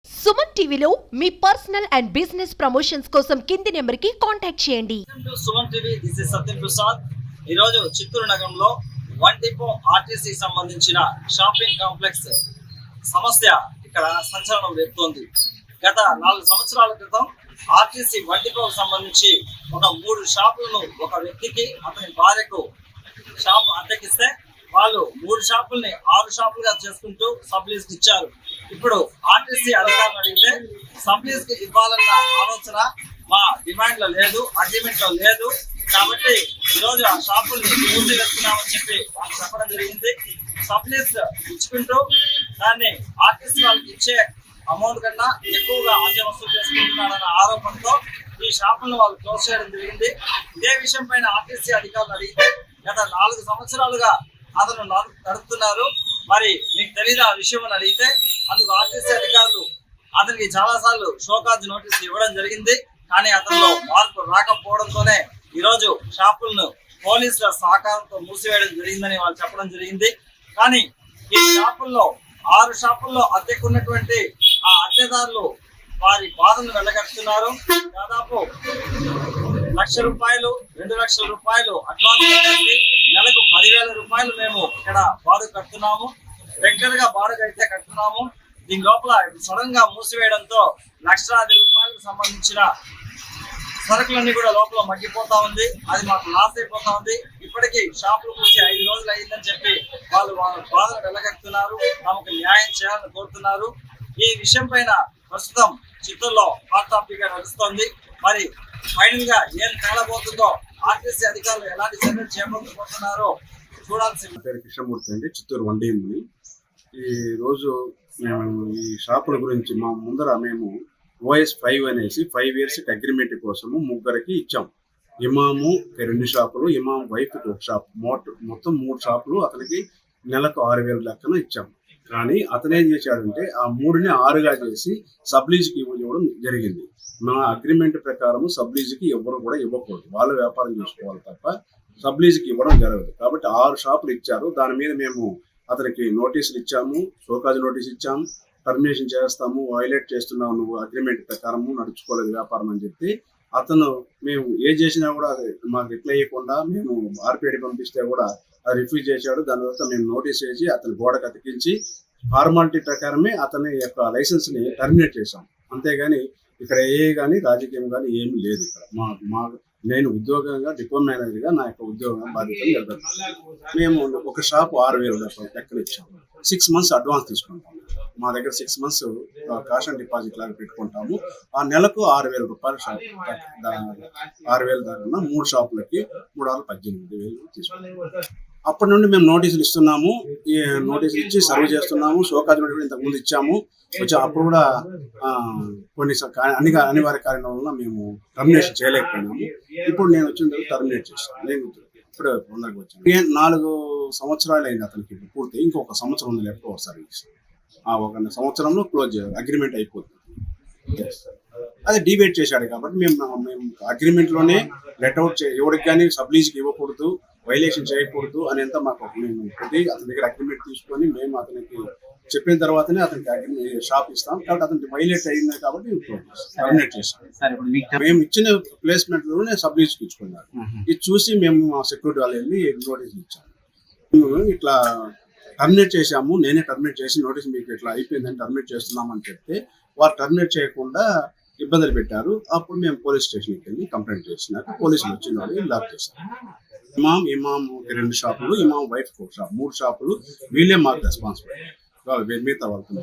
సుమన్ టీవీలో మీ personal and business promotions కోసం కింది నెంబర్కి కాంటాక్ట్ చేయండి. సుమన్ టీవీ, దిస్ ఇస్ సత్యం ప్రసాద్. ఈరోజు చిత్తూరు నగరంలో వన్ డిపో ఆర్టీసీ సంబంధించిన షాపింగ్ కాంప్లెక్స్ సమస్య ఇక్కడ సంచలనం రేపుతోంది. గత 4 సంవత్సరాల క్రితం ఆర్టీసీ వన్ డిపోకు సంబంధించి ఒక 3 షాపులను ఒక వ్యక్తికి అతని భార్యకు షాప్ అద్దెకిస్తే వాళ్ళు 3 షాపుల్ని 6 షాపులుగా చేసుకుంటూ సబ్ లీజ్కి ఇచ్చారు. ఇప్పుడు ఆర్టీసీ అధికారులు అడిగితే సబ్ లీజ్కి ఇవ్వాలన్న ఆలోచన మా డిమాండ్ లో లేదు, అగ్రిమెంట్ లో లేదు, కాబట్టి ఈరోజు ఆ షాపుల్ని మూసివేస్తున్నామని చెప్పి వాళ్ళు చెప్పడం జరిగింది. సబ్ లీజ్ ఇచ్చుకుంటూ దాన్ని ఆర్టీసీ వాళ్ళకి ఇచ్చే అమౌంట్ కన్నా ఎక్కువగా అద్దె వసూలు చేసుకుంటున్నారన్న ఆరోపణతో ఈ షాపులను వాళ్ళు క్లోజ్ చేయడం జరిగింది. ఇదే విషయం పైన ఆర్టీసీ అధికారులు అడిగితే గత 4 సంవత్సరాలుగా అతను నడుపుతున్నారు, మరి మీకు తెలీదు ఆ విషయం అని అడిగితే అందుకు ఆర్టీసీ అధికారులు అతనికి చాలాసార్లు షోకాజ్ నోటీసులు ఇవ్వడం జరిగింది. కానీ అతనిలో మార్పు రాకపోవడంతోనే ఈరోజు షాపులను పోలీసుల సహకారంతో మూసివేయడం జరిగిందని వాళ్ళు చెప్పడం జరిగింది. కానీ ఈ షాపుల్లో 6 షాపుల్లో అద్దెకున్నటువంటి ఆ అద్దెదారులు వారి బాధను వెళ్ళగక్కుతున్నారు. దాదాపు ₹1,00,000, ₹2,00,000 అడ్వాన్స్ కట్టేసి నెలకు ₹10,000 మేము ఇక్కడ బాడుగ కడుతున్నాము. రెగ్యులర్ గా బాడుగ అయితే కడుతున్నాము. దీని లోపల సడన్ గా మూసివేయడంతో ₹1,00,000 సంబంధించిన సరుకులన్నీ కూడా లోపల మగ్గిపోతా ఉంది. అది మాకు లాస్ అయిపోతా ఉంది. ఇప్పటికీ షాపులు మూసి 5 రోజులు అయిందని చెప్పి వాళ్ళు వాళ్ళ బాధను వెళ్ళగక్కుతున్నారు. తమకు న్యాయం చేయాలని కోరుతున్నారు. ఈ విషయం పైన ప్రస్తుతం చిత్తూరులో హాట్ టాపిక్ గా నడుస్తోంది. మరి ఫైనల్ గా ఏం తేలబోతుందో, ఆర్టీసీ అధికారులు ఎలాంటి చర్యలు చేపట్టబోతున్నారో చూడాల్సింది. కృష్ణమూర్తి అండి, చిత్తూరు వండీని. ఈ రోజు మేము ఈ షాపుల గురించి మా ముందర మేము OS5 అనేసి 5 years అగ్రిమెంట్ కోసము 3 ఇచ్చాం. ఇమాము 2 షాపులు, ఇమాం వైఫ్కి 1 షాప్, మొత్తం 3 షాపులు అతనికి నెలకు 6,000 లెక్కన ఇచ్చాం. కానీ అతను ఏం చేశాడంటే ఆ 3ని 6గా చేసి సబ్లీజ్కి ఇవ్వడం జరిగింది. మా అగ్రిమెంట్ ప్రకారం సబ్లీజ్కి ఎవరు కూడా ఇవ్వకూడదు, వాళ్ళు వ్యాపారం చేసుకోవాలి తప్ప సబ్లీజ్కి ఇవ్వడం జరగదు. కాబట్టి 6 షాపులు ఇచ్చారు. దాని మీద మేము అతనికి నోటీసులు ఇచ్చాము, షోకాజ్ నోటీస్ ఇచ్చాము, టర్మినేషన్ చేస్తాము, వైలేట్ చేస్తున్నావు, నువ్వు అగ్రిమెంట్ ప్రకారము నడుచుకోలేదు వ్యాపారం అని చెప్పి అతను మేము ఏ చేసినా కూడా మాకు రిప్లై ఇవ్వకుండా మేము ఆర్పిఐడి పంపిస్తే కూడా అది రిఫ్యూజ్ చేశాడు. దాని తర్వాత మేము నోటీస్ వేసి అతని గోడకు అతికించి ఫార్మాలిటీ ప్రకారమే అతని యొక్క లైసెన్స్ని టర్మినేట్ చేశాం. అంతేగాని ఇక్కడ కానీ రాజకీయం కానీ ఏమీ లేదు. ఇక్కడ మా నేను ఉద్యోగంగా డిపో మేనేజర్గా నా యొక్క ఉద్యోగం బాధ్యతలు జరుగుతుంది. మేము ఒక షాపు ₹6,000 లెక్కలు ఇచ్చాము. 6 months అడ్వాన్స్ తీసుకుంటాము. మా దగ్గర 6 months కాష్ అండ్ డిపాజిట్ లాగా పెట్టుకుంటాము. ఆ నెలకు ₹6,000 షాప్, 6,000 దాకా 3 షాపులకి 3,18,000 తీసుకుంటాము. అప్పటి నుండి మేము నోటీసులు ఇస్తున్నాము, ఈ నోటీసులు ఇచ్చి సర్వ్ చేస్తున్నాము. షోకాజ్ నోటీసులు ఇంతకుముందు ఇచ్చాము. అప్పుడు కూడా కొన్ని అనివార్య కారణాల వల్ల మేము టర్మినేషన్ చేయలేకపోయినాము. ఇప్పుడు నేను వచ్చిన టర్మినేట్ చేస్తాను. నేను ఇప్పుడు తొందరగా వచ్చాను. 4 సంవత్సరాలు అయింది అతనికి పూర్తి. ఇంకొక సంవత్సరం ఉంది లెఫ్ట్ ఓవర్ సర్వీస్. ఆ 1 సంవత్సరంలో క్లోజ్ అగ్రిమెంట్ అయిపోతుంది. అది డిబేట్ చేశాడు కాబట్టి మేము అగ్రిమెంట్లోనే లెట్అవుట్ ఎవరికి కానీ సబ్లీజ్కి ఇవ్వకూడదు, వైలేషన్ చేయకూడదు అనేంత మాకు మేము అతని దగ్గర అగ్రిమెంట్ తీసుకొని మేము అతనికి చెప్పిన తర్వాతనే అతనికి షాప్ ఇస్తాం. కాబట్టి అతనికి వైలేట్ అయింది కాబట్టి టర్మినేట్ చేస్తాం. మేము ఇచ్చిన ప్లేస్మెంట్లోనే సబ్లీజ్కి ఇచ్చుకున్నారు. ఇది చూసి మేము మా సెక్యూరిటీ వాళ్ళు వెళ్ళి నోటీస్ ఇచ్చాము. మేము ఇట్లా టర్మినేట్ చేశాము, నేనే టర్మినేట్ చేసి నోటీస్ మీకు ఇట్లా అయిపోయిందని టర్మినేట్ చేస్తున్నామని చెప్తే వారు టర్మినేట్ చేయకుండా ఇబ్బందులు పెట్టారు. అప్పుడు మేము పోలీస్ స్టేషన్కి వెళ్ళి కంప్లైంట్ చేసినాక పోలీసులు వచ్చిన వాళ్ళు లాక్ చేశారు. ఇమాం 2 షాపులు, ఇమాం వైఫ్ 1 షాప్, 3 షాపులు వీళ్ళే మాకు రెస్పాన్సిబిలిటీ. మిగతా వాళ్ళతో